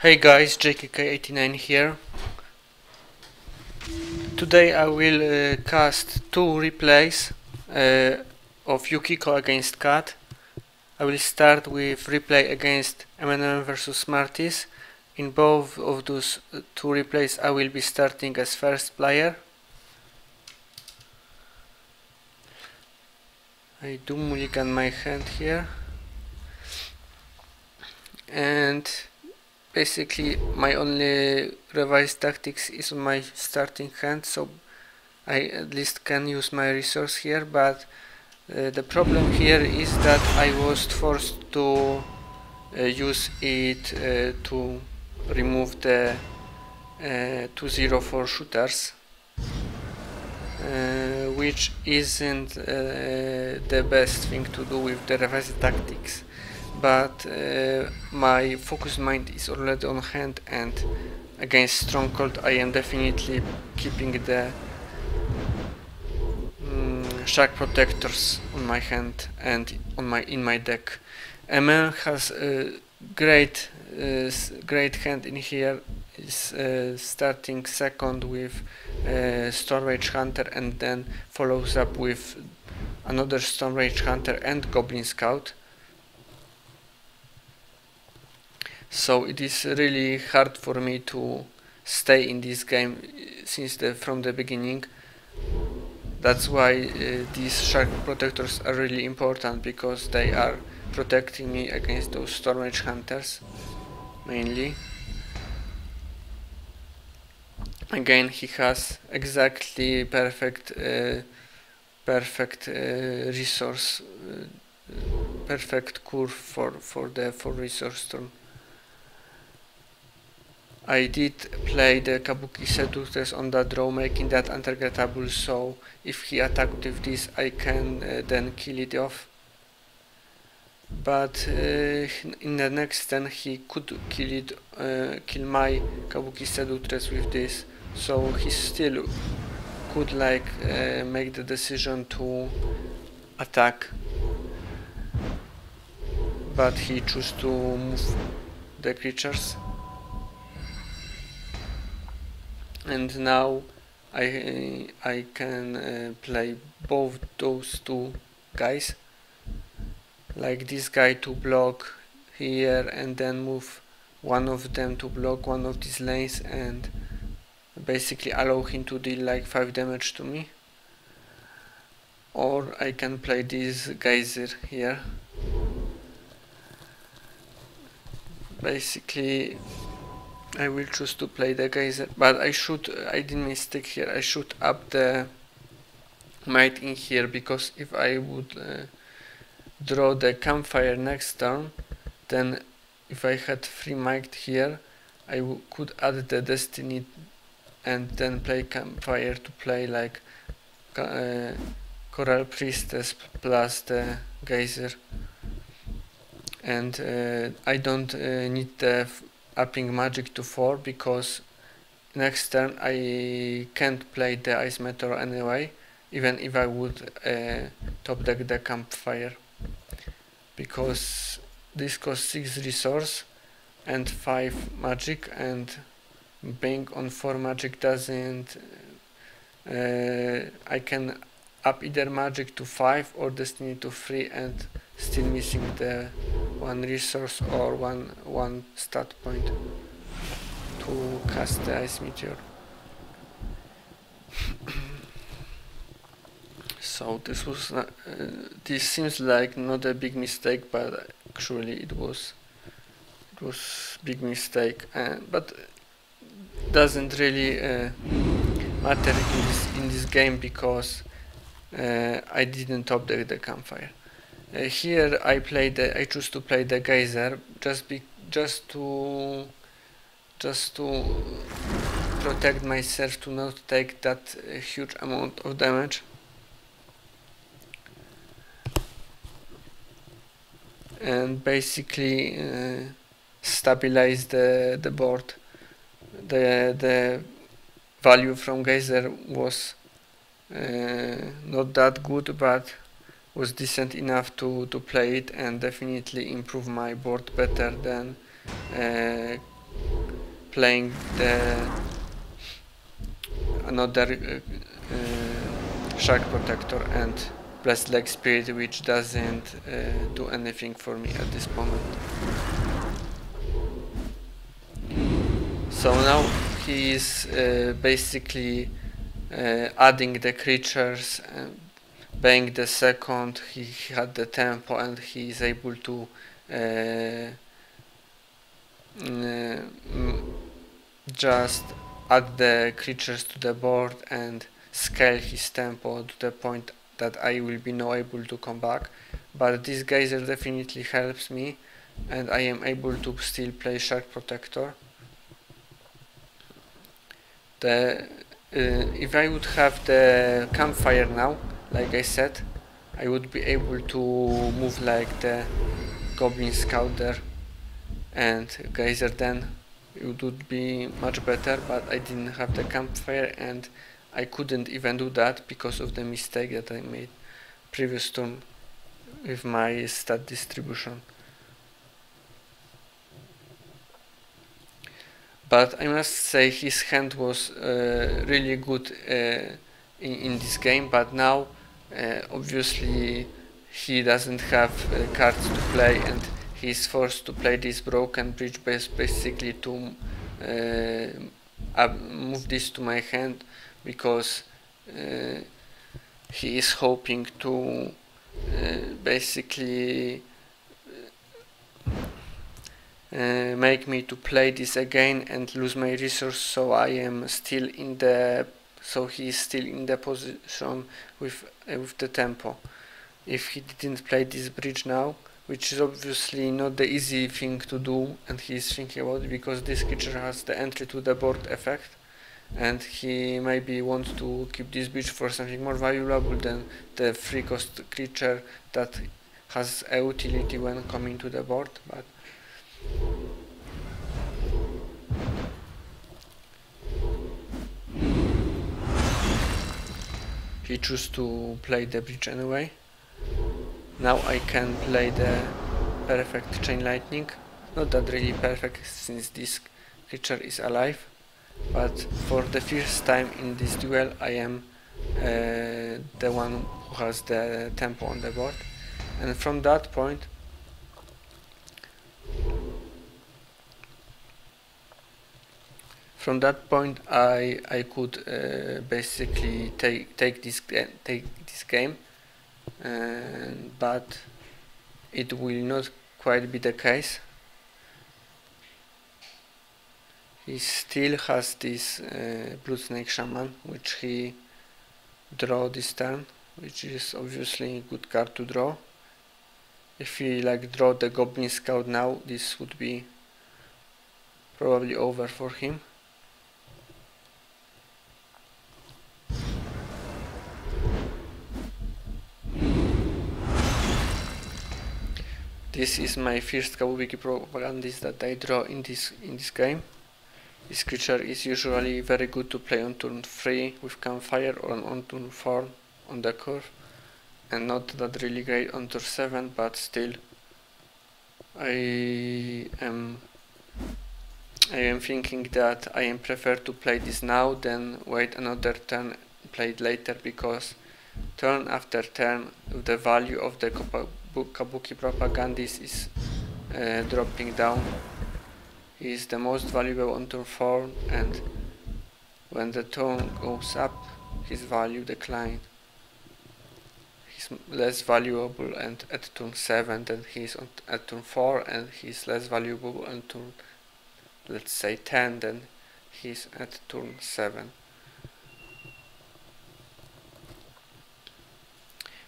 Hey guys, JKK89 here. Today I will cast two replays of Yukiko against Cat. I will start with replay against M&M vs Smarties. In both of those two replays I will be starting as first player. I do mulligan my hand here. And basically my only revised tactics is on my starting hand, so I at least can use my resource here, but the problem here is that I was forced to use it to remove the 204 shooters, which isn't the best thing to do with the revised tactics. But my focus mind is already on hand, and against Stronghold I am definitely keeping the Shark Protectors on my hand and in my deck. ML has a great hand in here. Is starting second with Storm Rage Hunter, and then follows up with another Storm Rage Hunter and Goblin Scout. So it is really hard for me to stay in this game from the beginning. That's why these Shark Protectors are really important, because they are protecting me against those Storm Rage Hunters mainly. Again, he has exactly perfect resource, perfect curve for resource turn. I did play the Kabuki Seductress on that draw, making that untargetable, so if he attacked with this I can then kill it off. But in the next turn he could kill my Kabuki Seductress with this, so he still could make the decision to attack, but he chose to move the creatures. And now I can play both those two guys, like this guy to block here, and then move one of them to block one of these lanes, and basically allow him to deal like 5 damage to me. Or I can play this geyser here. Basically I will choose to play the geyser, but I did mistake here. I should up the might in here, because if I would draw the campfire next turn, then if I had free might here, I could add the destiny and then play campfire to play like Coral Priestess plus the geyser, and I don't need the upping magic to 4, because next turn I can't play the Ice Meteor anyway, even if I would top deck the campfire, because this costs 6 resource and 5 magic, and being on 4 magic doesn't I can up either magic to 5 or destiny to 3 and still missing the 1 resource or one stat point to cast the Ice Meteor. So this was this seems like not a big mistake, but actually it was big mistake, but doesn't really matter in this game, because I didn't top deck the campfire. Here I choose to play the geyser just to protect myself, to not take that huge amount of damage. And basically stabilize the board. The value from geyser was not that good, but was decent enough to play it, and definitely improve my board better than playing the another Shark Protector and Blessed Leg Spirit, which doesn't do anything for me at this moment. So now he is basically adding the creatures, playing the second. He had the tempo and he is able to just add the creatures to the board and scale his tempo to the point that I will be not able to come back. But this geyser definitely helps me, and I am able to still play Shark Protector. If I would have the campfire now, like I said, I would be able to move like the Goblin Scout there and geyser, then it would be much better, but I didn't have the campfire and I couldn't even do that because of the mistake that I made previous turn with my stat distribution. But I must say his hand was really good in this game, but now obviously he doesn't have cards to play and he's forced to play this broken bridge basically to move this to my hand, because he is hoping to basically make me to play this again and lose my resource, so I am still in the he is still in the position with the tempo. If he didn't play this bridge now, which is obviously not the easy thing to do, and he is thinking about it because this creature has the entry to the board effect, and he maybe wants to keep this bridge for something more valuable than the free cost creature that has a utility when coming to the board. But he chose to play the bridge anyway. Now I can play the perfect Chain Lightning. Not that really perfect since this creature is alive, but for the first time in this duel I am the one who has the tempo on the board, and from that point I could basically take this game, but it will not quite be the case. He still has this Blood Snake Shaman, which he draw this turn, which is obviously a good card to draw. If he draw the Goblin Scout now, this would be probably over for him. This is my first Kabuki Propagandist that I draw in this game. This creature is usually very good to play on turn 3 with Campfire or on turn 4 on the curve, and not that really great on turn 7, but still I am thinking that I am prefer to play this now than wait another turn, play it later, because turn after turn the value of the Kabuki Propagandist is dropping down. He is the most valuable on turn 4, and when the turn goes up his value declines. He's less valuable and at turn 7 than he is at turn 4, and he's less valuable on turn, let's say, 10 than he's at turn 7.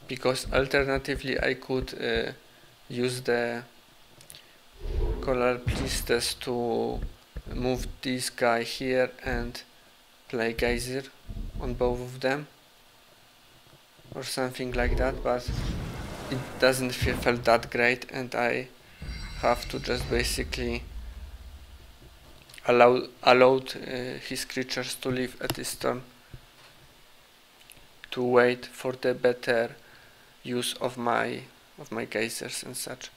Because alternatively I could use the Color Priestess to move this guy here and play Geyser on both of them or something like that, but it doesn't feel that great, and I have to just basically allowed his creatures to live at this turn to wait for the better use of my geysers and such.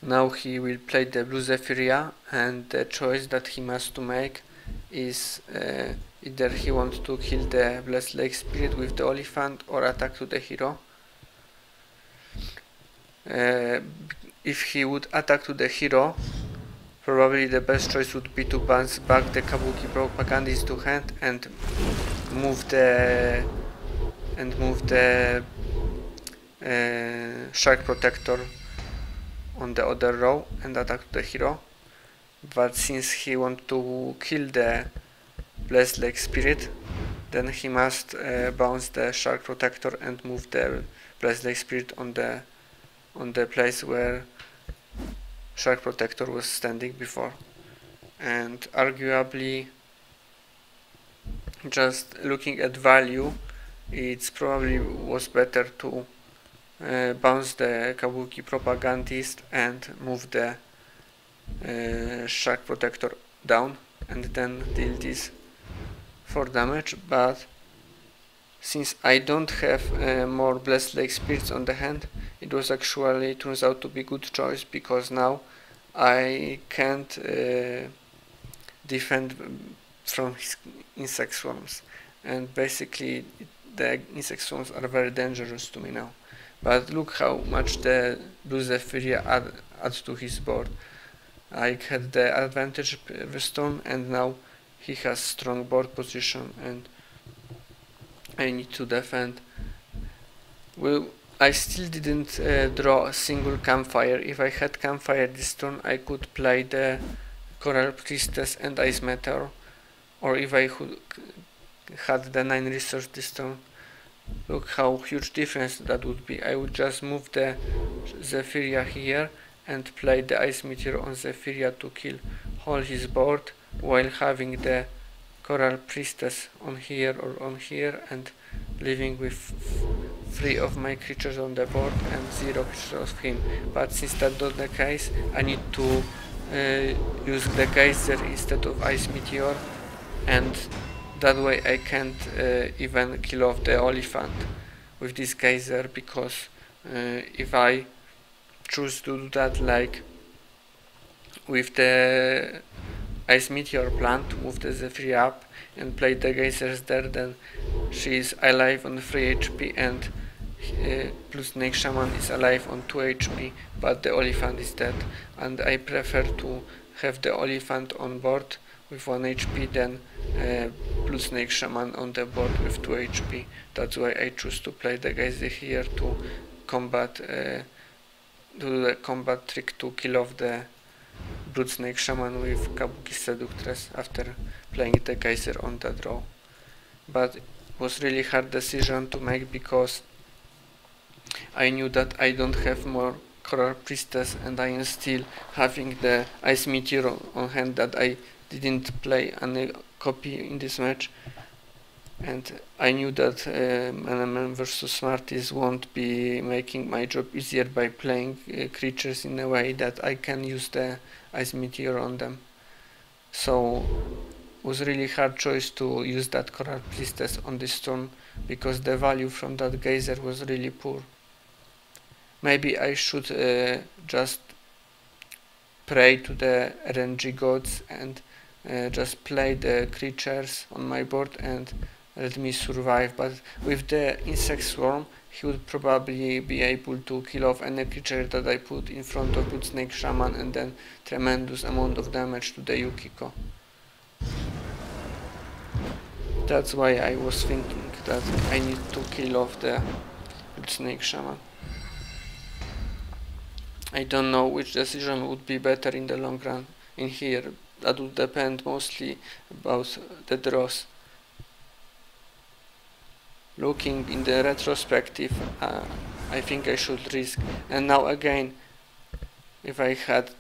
Now he will play the Blue Zephyria, and the choice that he must to make is either he wants to kill the Blessed Lake Spirit with the Oliphant or attack to the hero. If he would attack to the hero, probably the best choice would be to bounce back the Kabuki Propagandist to hand and move the Shark Protector on the other row and attack to the hero. But since he wants to kill the Blessed Lake Spirit, then he must bounce the Shark Protector and move the Blessed Lake Spirit on the place where Shark Protector was standing before. And arguably, just looking at value, it's probably was better to bounce the Kabuki Propagandist and move the Shark Protector down and then deal this for damage. But since I don't have more Blessed Lake Spirits on the hand, it was actually turns out to be good choice, because now I can't defend from his insect swarms, and basically the insect swarms are very dangerous to me now. But look how much the Blue Zephyria adds to his board. I had the advantage this turn, and now he has strong board position and I need to defend. Well, I still didn't draw a single campfire. If I had campfire this turn, I could play the Coral Priestess and Ice Meteor, or if I had the 9 resource this turn, look how huge difference that would be. I would just move the Zephyria here and play the Ice Meteor on Zephyria to kill all his board, while having the Coral Priestess on here or on here and living with 3 of my creatures on the board and 0 creatures of him. But since that's not the case, I need to use the Geyser instead of Ice Meteor, and that way I can't even kill off the Oliphant with this Geyser, because if I choose to do that like with the Ice Meteor plan, to move the Zephyria up and play the Geysers there, then she is alive on 3 HP and plus Snake Shaman is alive on 2 HP, but the Oliphant is dead, and I prefer to have the Oliphant on board with 1 HP than plus Snake Shaman on the board with 2 HP. That's why I choose to play the Geyser here to combat do the combat trick to kill off the Brute Snake Shaman with Kabuki Seductress after playing the Geyser on that row. But it was really hard decision to make, because I knew that I don't have more Coral Priestess and I am still having the Ice Meteor on hand that I didn't play any copy in this match, and I knew that Man vs Smarties won't be making my job easier by playing creatures in a way that I can use the Ice Meteor on them. So it was really hard choice to use that Coral Priestess on this turn, because the value from that Geyser was really poor. Maybe I should just pray to the RNG gods and just play the creatures on my board and let me survive. But with the insect swarm, he would probably be able to kill off any creature that I put in front of Blood Snake Shaman, and then tremendous amount of damage to the Yukiko. That's why I was thinking that I need to kill off the Blood Snake Shaman. I don't know which decision would be better in the long run in here. That would depend mostly about the draws. Looking in the retrospective, I think I should risk. And now again, if I had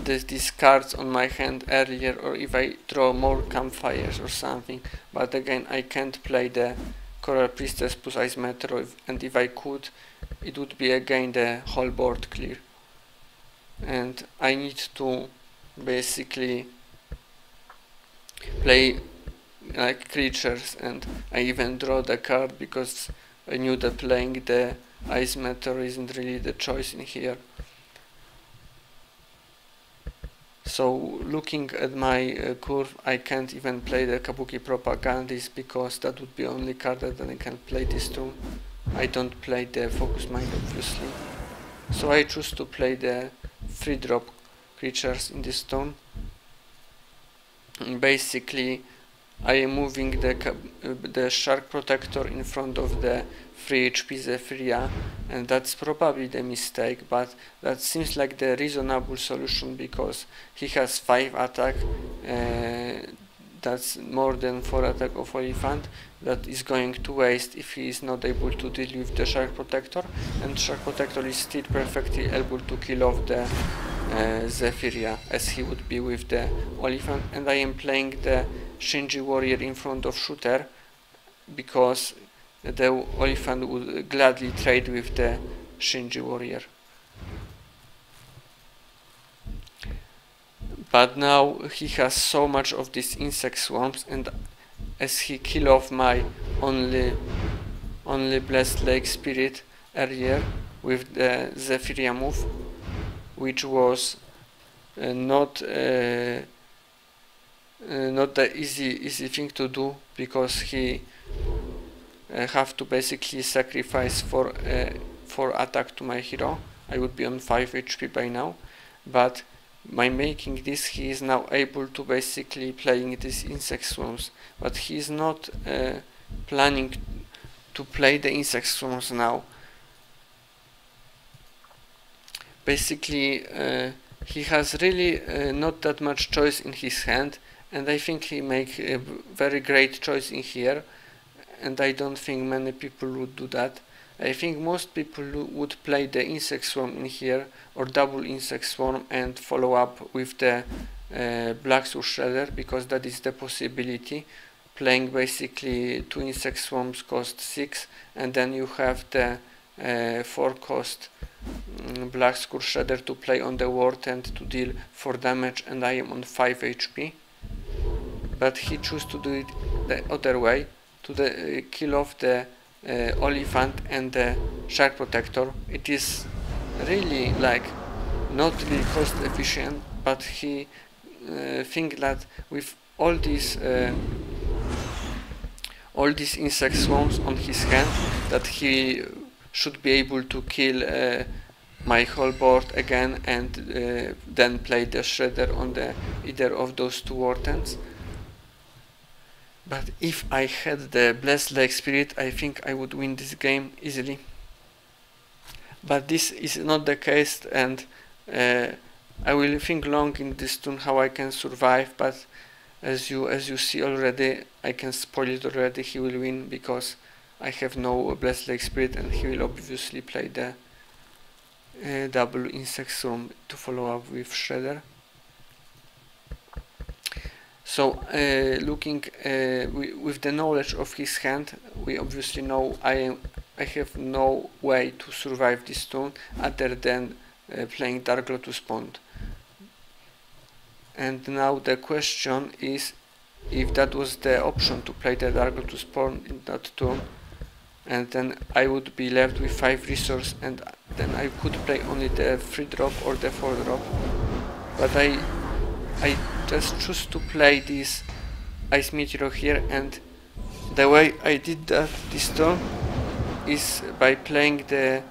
these cards on my hand earlier, or if I draw more campfires or something, but again I can't play the Coral Priestess plus Ice Meteor, and if I could, it would be again the whole board clear. And I need to basically play like creatures, and I even draw the card, because I knew that playing the Ice Meteor isn't really the choice in here. So looking at my curve, I can't even play the Kabuki Propagandist because that would be only card that I can play this turn. I don't play the Focus Mind obviously. So I choose to play the 3-drop creatures in this turn. Basically, I am moving the Shark Protector in front of the 3 HP Zephyria, and that's probably the mistake, but that seems like the reasonable solution because he has 5 attack, that's more than 4 attack of Oliphant, that is going to waste if he is not able to deal with the Shark Protector, and Shark Protector is still perfectly able to kill off the Zephyria as he would be with the Oliphant, and I am playing the Shinji Warrior in front of Shooter because the Oliphant would gladly trade with the Shinji Warrior. But now he has so much of these insect swarms, and as he kill off my only Blessed Lake Spirit earlier with the Zephyria move, which was not the easy thing to do because he have to basically sacrifice for attack to my hero. I would be on 5 HP by now, but by making this he is now able to basically playing these insect swarms, but he is not planning to play the insect swarms now. Basically he has really not that much choice in his hand, and I think he make a very great choice in here, and I don't think many people would do that. I think most people would play the insect swarm in here or double insect swarm and follow up with the Black Soul Shredder, because that is the possibility. Playing basically 2 insect swarms cost 6, and then you have the 4 cost Black Skull Shredder to play on the ward and to deal 4 damage, and I am on 5 HP. But he chose to do it the other way, to kill off the Oliphant and the Shark Protector. It is really like not really cost efficient, but he think that with all these insect swarms on his hand, that he should be able to kill my whole board again, and then play the Shredder on the either of those 2 wardens. But if I had the Blessed Lake Spirit, I think I would win this game easily. But this is not the case, and I will think long in this turn how I can survive, but as you see already, I can spoil it already, he will win because I have no Blessed Lake Spirit, and he will obviously play the double insect swarm to follow up with Shredder. So looking with the knowledge of his hand, we obviously know I have no way to survive this turn other than playing Dark Lotus Pond. And now the question is, if that was the option to play the Dark Lotus Pond in that turn, and then I would be left with 5 resources, and then I could play only the 3-drop or the 4-drop. But I just choose to play this Ice Meteor here, and the way I did that this turn is by playing the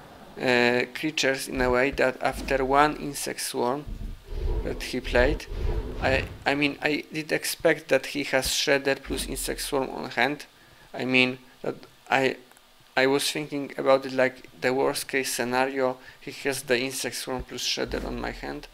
creatures in a way that after 1 insect swarm that he played, I mean I did expect that he has Shredder plus insect swarm on hand. I mean that I was thinking about it like the worst case scenario, he has the insect swarm plus Shredder on my hand,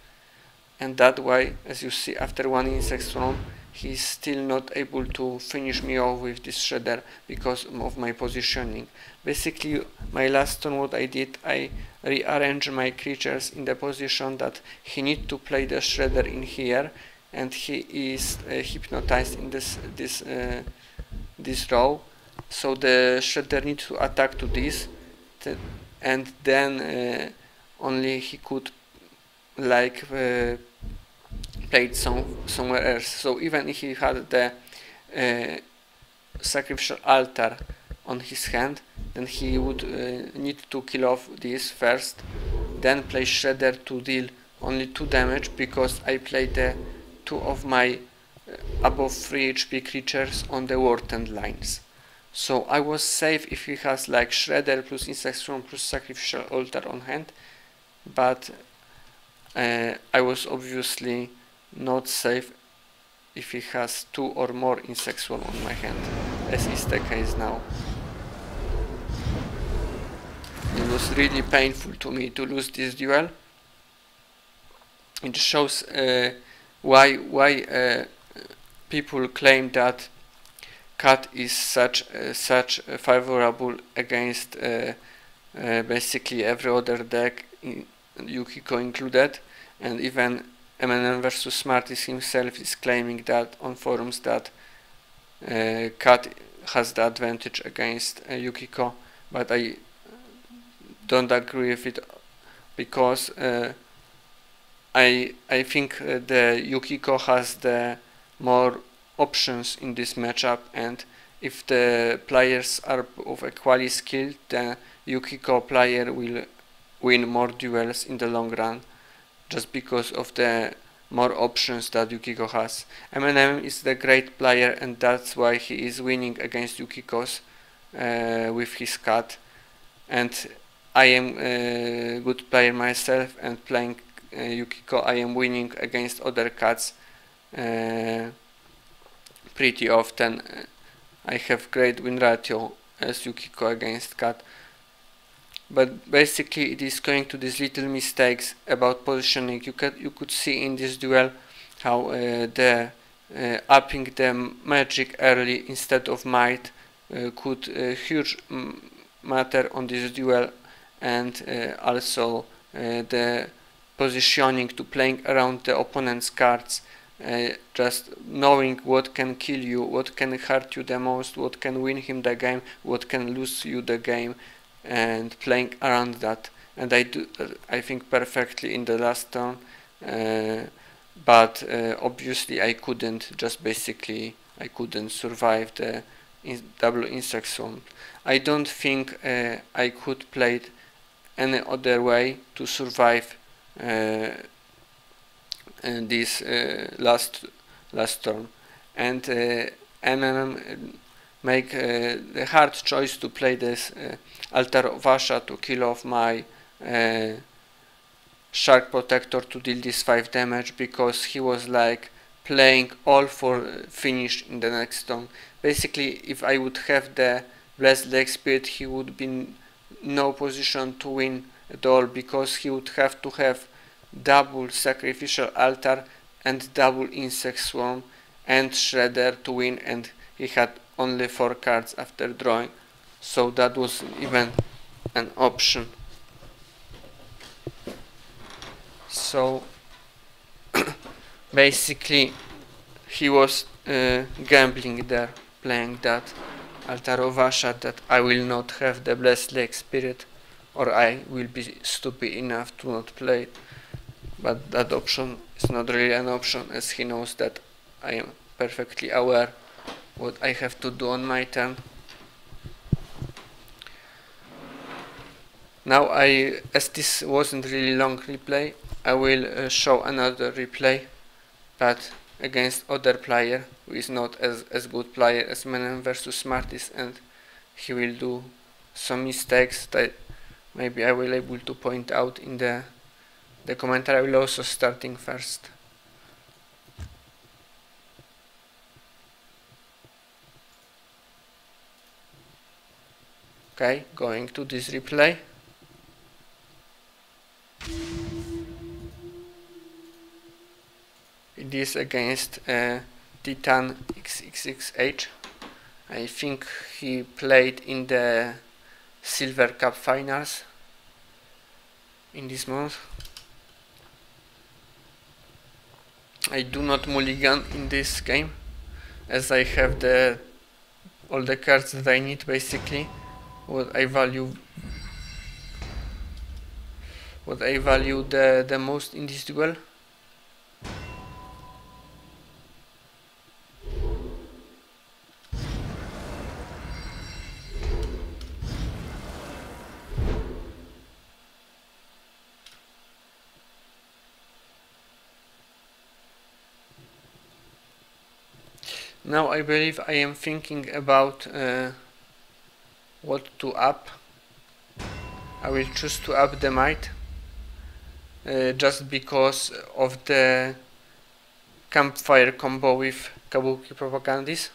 and that way, as you see, after 1 insect swarm he's still not able to finish me off with this Shredder because of my positioning. Basically my last turn what I did, I rearranged my creatures in the position that he need to play the Shredder in here, and he is hypnotized in this row, so the Shredder needs to attack to this, and then only he could like play it somewhere else. So even if he had the sacrificial altar on his hand, then he would need to kill off this first, then play Shredder to deal only 2 damage, because I played the 2 of my above 3 HP creatures on the Wartend lines. So I was safe if he has like Shredder plus Insect Swarm plus Sacrificial Altar on hand, but I was obviously not safe if he has 2 or more Insect Swarm on my hand, as is the case now. It was really painful to me to lose this duel. It shows why people claim that Cat is such favorable against basically every other deck, Yukiko included, and even MNM vs Smarties himself is claiming that on forums that Cat has the advantage against Yukiko, but I don't agree with it, because I think the Yukiko has the more options in this matchup, and if the players are of equally skilled, the Yukiko player will win more duels in the long run, just because of the more options that Yukiko has. MNM is the great player, and that's why he is winning against Yukiko's with his Cat, and I am a good player myself, and playing Yukiko I am winning against other Cats pretty often. I have great win ratio as Yukiko against Cat, but basically it is going to these little mistakes about positioning. You could see in this duel how the upping the magic early instead of might could huge matter on this duel, and also the positioning to playing around the opponent's cards, just knowing what can kill you, what can hurt you the most, what can win him the game, what can lose you the game, and playing around that. And I think perfectly in the last turn, but obviously I couldn't, just basically I couldn't survive the double Insect Swarm. I don't think I could play it any other way to survive this last turn, and MMM make the hard choice to play this Altar of Asha to kill off my Shark Protector to deal this 5 damage, because he was like playing all for finish in the next turn. Basically, if I would have the Blessed Leg Spirit, he would be in no position to win at all, because he would have to have double Sacrificial Altar and double Insect Swarm and Shredder to win, and he had only 4 cards after drawing, so that was even an option. So basically he was gambling there, playing that Altar of Asha, that I will not have the Blessed Leg Spirit, or I will be stupid enough to not play it. But that option is not really an option, as he knows that I am perfectly aware what I have to do on my turn. Now as this wasn't really long replay, I will show another replay, but against other player who is not as good player as Menem vs Smarties, and he will do some mistakes that maybe I will able to point out in the commentary. I will also starting first. Okay, going to this replay. It is against Titan XXXH. I think he played in the Silver Cup finals in this month. I do not mulligan in this game, as I have all the cards that I need, basically. What I value the most in this duel. Now I believe I am thinking about what to up. I will choose to up the might just because of the campfire combo with Kabuki Propagandist,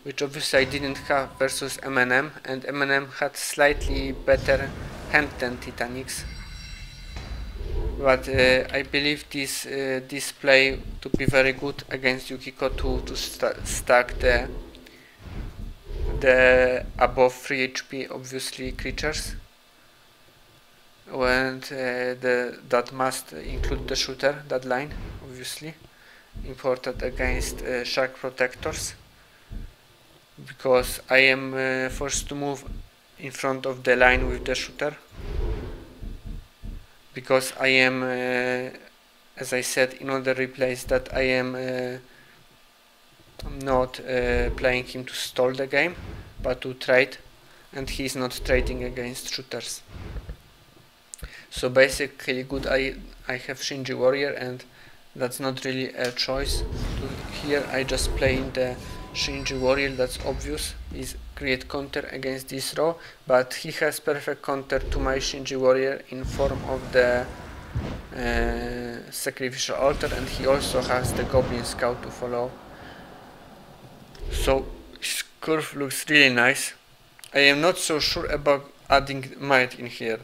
which obviously I didn't have versus M&M, and M&M had slightly better hand than Titanics. But I believe this play to be very good against Yukiko to stack the above 3 HP obviously creatures, and that must include the shooter, that line obviously imported against shark protectors, because I am forced to move in front of the line with the shooter, because I am as I said in other replays that I am not playing him to stall the game but to trade, and he's not trading against shooters. So basically good, I have Shinji Warrior, and that's not really a choice. Here I just play in the Shinji Warrior, that's obvious, is create counter against this row, but he has perfect counter to my Shinji Warrior in form of the Sacrificial Altar, and he also has the Goblin Scout to follow. So his curve looks really nice. I am not so sure about adding might in here.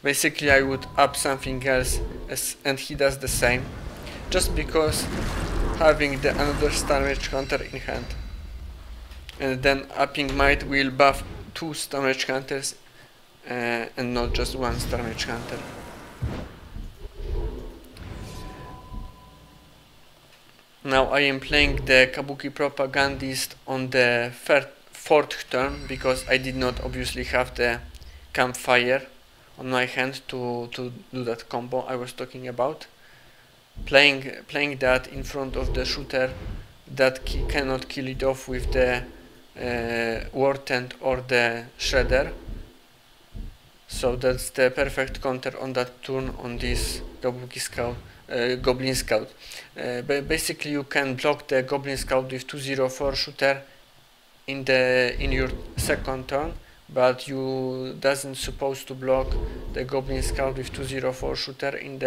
Basically I would up something else and he does the same, just because having the another Star Mage Hunter in hand, and then upping might will buff 2 Star Mage Hunters and not just 1 Star Mage Hunter. Now I am playing the Kabuki Propagandist on the 4th turn, because I did not obviously have the campfire on my hand to do that combo I was talking about. Playing that in front of the shooter that cannot kill it off with the War Tent or the Shredder. So that's the perfect counter on that turn on this Kabuki Scout, Goblin Scout. Basically you can block the Goblin Scout with 204 shooter in your second turn, but you doesn't supposed to block the Goblin Scout with 204 shooter in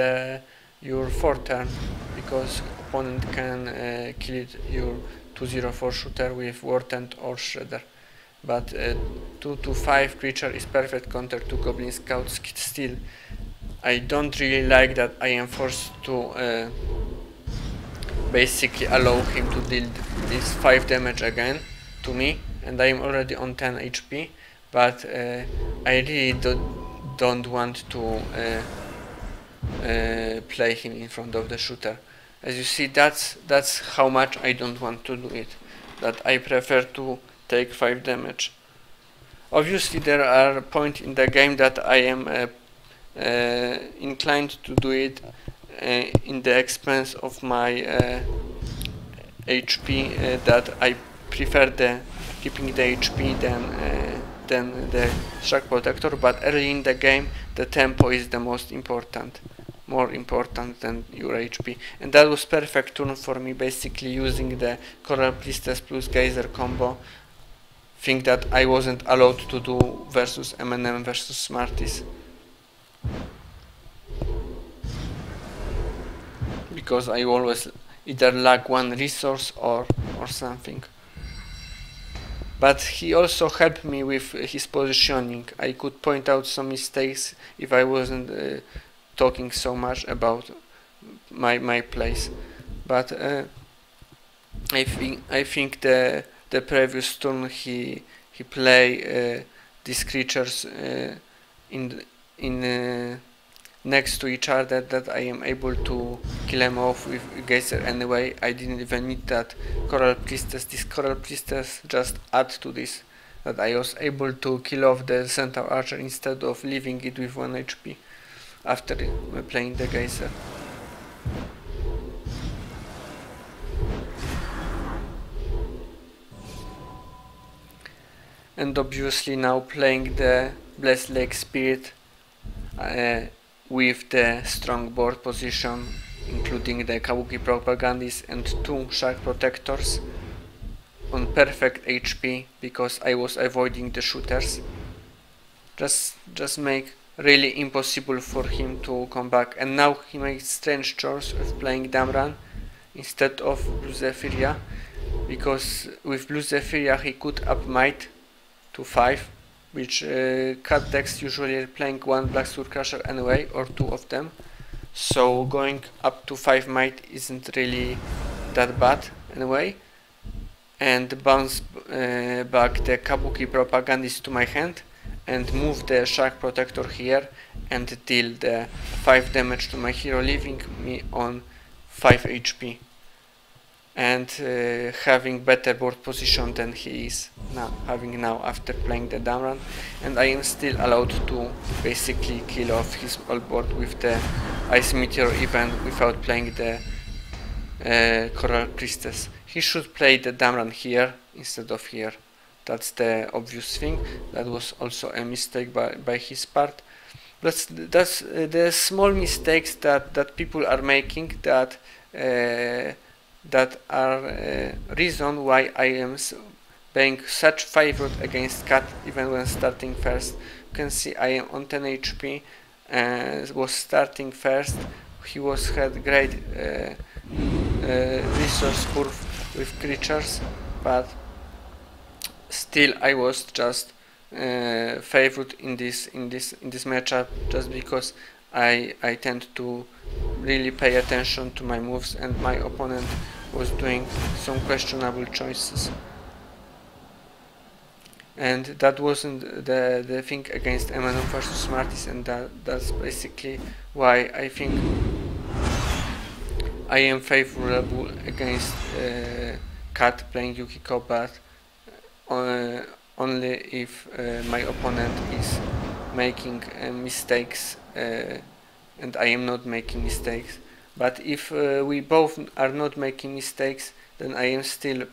your 4th turn, because opponent can kill your 204 shooter with War Tent or Shredder. But 2-5 creature is perfect counter to Goblin Scout. Still, I don't really like that I am forced to basically allow him to deal this 5 damage again to me, and I am already on 10 HP. But I really don't want to play him in front of the shooter. As you see, that's how much I don't want to do it. That I prefer to take 5 damage. Obviously there are points in the game that I am inclined to do it in the expense of my HP, that I prefer keeping the HP than the Shark Protector, but early in the game the tempo is the most important, more important than your HP, and that was perfect turn for me, basically using the Coral Priestess plus Geyser combo, thing that I wasn't allowed to do versus M&M versus Smarties, because I always either lack one resource or something. But he also helped me with his positioning. I could point out some mistakes if I wasn't talking so much about my place. But I think the previous turn he play these creatures in next to each other, that I am able to kill them off with Geyser anyway. I didn't even need that Coral Priestess. This Coral Priestess just add to this, that I was able to kill off the Centaur Archer instead of leaving it with 1 HP after playing the Geyser. And obviously now playing the Blessed Lake Spirit with the strong board position including the Kabuki Propagandist and 2 Shark Protectors on perfect HP because I was avoiding the shooters. Just make really impossible for him to come back, and now he makes strange choice of playing Damran instead of Blue Zephyria, because with Blue Zephyria he could up might to 5, which cat decks usually are playing 1 Black Sword Crusher anyway, or 2 of them, so going up to 5 might isn't really that bad anyway, and bounce back the Kabuki Propagandist to my hand and move the Shark Protector here and deal the 5 damage to my hero, leaving me on 5 HP and having better board position than he is having now after playing the Damran, and I am still allowed to basically kill off his whole board with the Ice Meteor even without playing the Coral Priestess. He should play the Damran here instead of here. That's the obvious thing. That was also a mistake by his part. That's the small mistakes that people are making that are reason why I am playing such favorite against Cat even when starting first. You can see I am on 10 HP and was starting first. He had great resource curve with creatures, but still I was just favored in this matchup just because I tend to really pay attention to my moves, and my opponent was doing some questionable choices. And that wasn't the thing against MNM versus Smarties, and that's basically why I think I am favorable against Cat playing Yukiko, but only if my opponent is making mistakes and I am not making mistakes. But if we both are not making mistakes, then I am still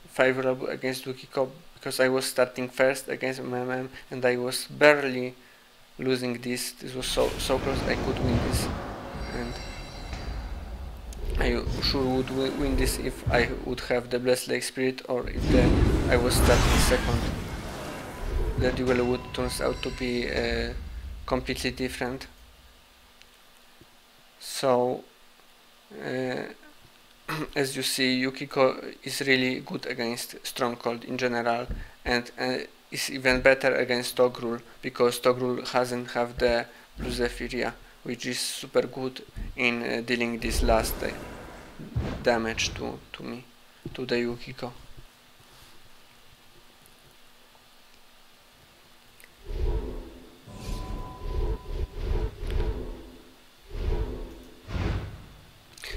favorable against Yukiko because I was starting first against MMM and I was barely losing this. This was so close I could win this, and I sure would win this if I would have the Blessed Lake Spirit, or if I was starting second. The duel would turns out to be completely different. So as you see, Yukiko is really good against Stronghold in general, and is even better against Togrul because Togrul doesn't have the Blue Zephyria, which is super good in dealing this last damage to me, to the Yukiko.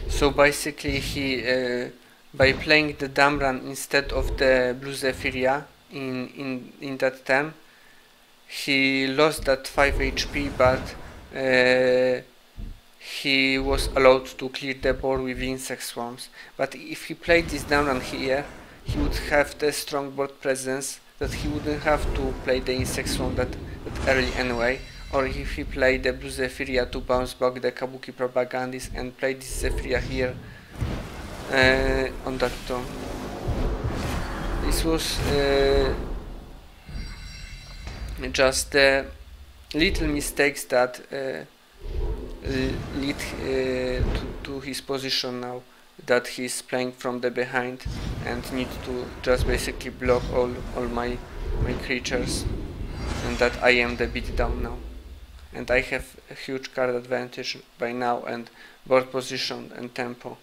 So basically he, by playing the Damran instead of the Blue Zephyria in that turn, he lost that 5 HP, but he was allowed to clear the board with insect swarms. But if he played this Damran here, he would have the strong board presence that he wouldn't have to play the insect swarm that early anyway. Or if he played the Blue Zephyria to bounce back the Kabuki Propagandist and play this Zephyria here on that turn. This was just the little mistakes that lead to his position now, that he's playing from the behind and need to just basically block all my creatures, and that I am the beatdown now. And I have a huge card advantage by now, and board position and tempo.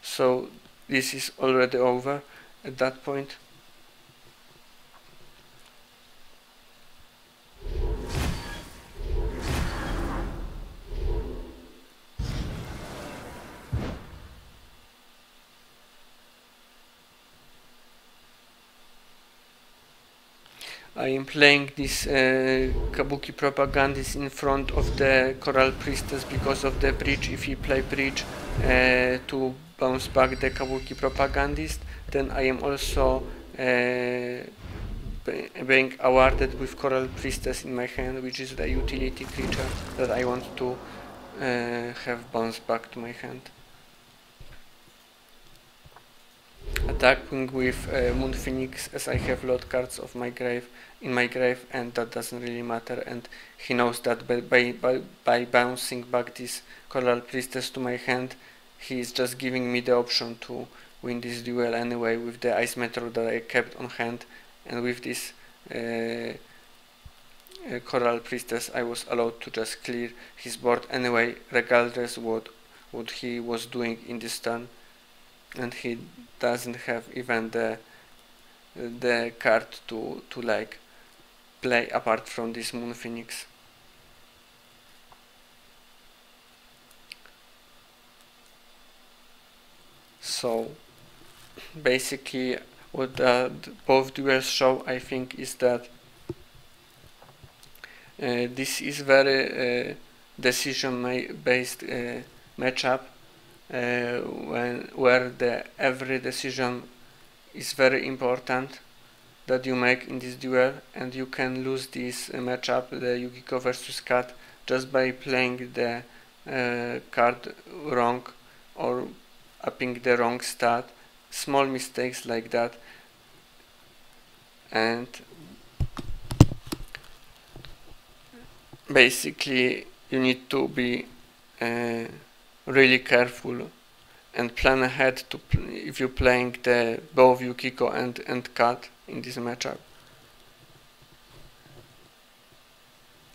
So this is already over at that point. I am playing this Kabuki Propagandist in front of the Coral Priestess because of the bridge. If you play bridge to bounce back the Kabuki Propagandist, then I am also being awarded with Coral Priestess in my hand, which is the utility creature that I want to have bounced back to my hand. Attacking with Moon Phoenix, as I have lot cards of my grave in my grave, and that doesn't really matter, and he knows that by bouncing back this Coral Priestess to my hand, he is just giving me the option to win this duel anyway with the Ice Meteor that I kept on hand, and with this Coral Priestess I was allowed to just clear his board anyway, regardless what he was doing in this turn, and he doesn't have even the card to like play apart from this Moon Phoenix. So basically what both duels show, I think, is that this is very decision based matchup, where every decision is very important that you make in this duel, and you can lose this matchup, the Yukiko versus Cat, just by playing the card wrong or upping the wrong stat, small mistakes like that. And basically you need to be really careful and plan ahead to if you're playing the both Yukiko and Cat in this matchup.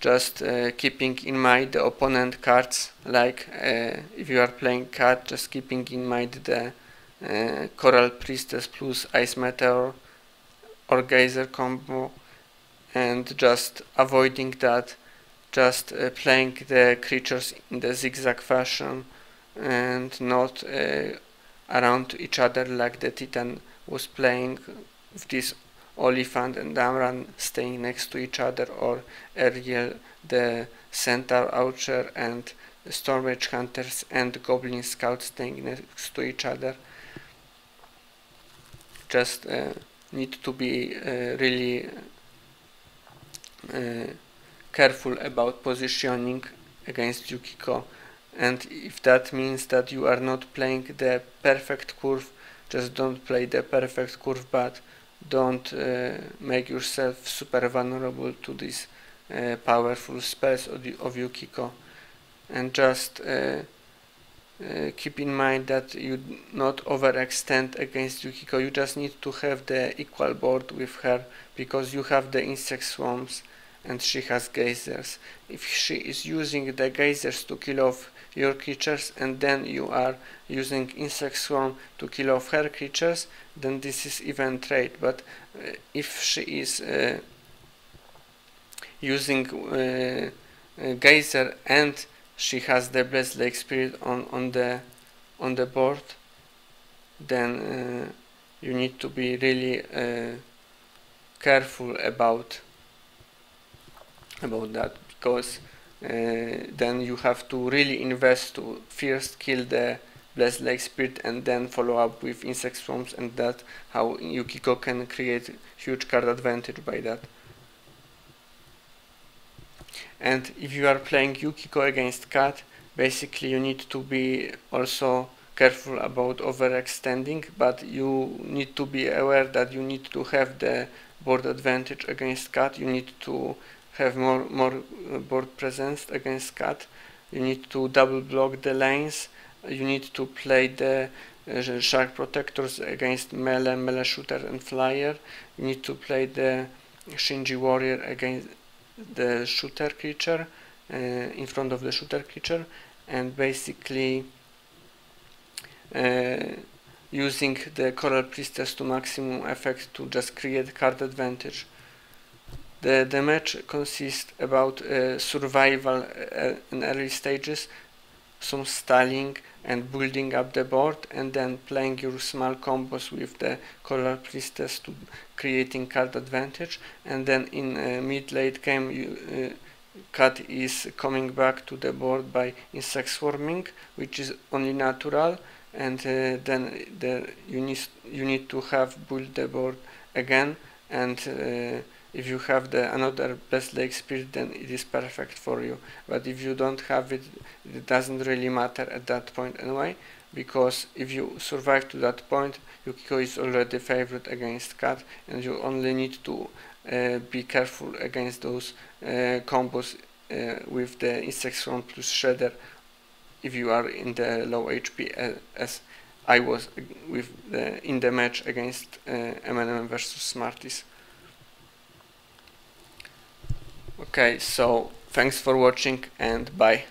Just keeping in mind the opponent cards, like if you are playing Cat, just keeping in mind the Coral Priestess plus Ice Meteor or Geyser combo, and just avoiding that, just playing the creatures in the zigzag fashion and not around each other like the Titan was playing, with this Oliphant and Damran staying next to each other, or Ariel the Centaur Archer and Stormage Hunters and Goblin Scout staying next to each other. Just need to be really careful about positioning against Yukiko, and if that means that you are not playing the perfect curve, just don't play the perfect curve, but don't make yourself super vulnerable to these powerful spells of Yukiko, and just keep in mind that you not overextend against Yukiko. You just need to have the equal board with her, because you have the insect swarms and she has geysers. If she is using the geysers to kill off your creatures and then you are using insect swarm to kill off her creatures, then this is even trade. But if she is using geyser and she has the Blessed Lake Spirit on the board, then you need to be really careful about that, because then you have to really invest to first kill the Blessed Lake Spirit and then follow up with insect swarms, and that's how Yukiko can create huge card advantage by that. And if you are playing Yukiko against Cat, basically you need to be also careful about overextending, but you need to be aware that you need to have the board advantage against Cat. You need to have more board presence against Cat. You need to double block the lanes. You need to play the Shark Protectors against melee shooter and flyer. You need to play the Shinji Warrior against the shooter creature, in front of the shooter creature, and basically using the Coral Priestess to maximum effect to just create card advantage. The match consists about survival in early stages, some stalling and building up the board, and then playing your small combos with the Coral Priestess to creating card advantage, and then in mid-late game Cat is coming back to the board by insect swarming, which is only natural, and then you need to have built the board again and if you have the another best leg spirit, then it is perfect for you. But if you don't have it, it doesn't really matter at that point anyway, because if you survive to that point, Yukiko is already favorite against cat, and you only need to be careful against those combos with the Insect Swarm plus Shredder if you are in the low HP, as I was with in the match against M&M versus Smarties. Okay, so thanks for watching and bye.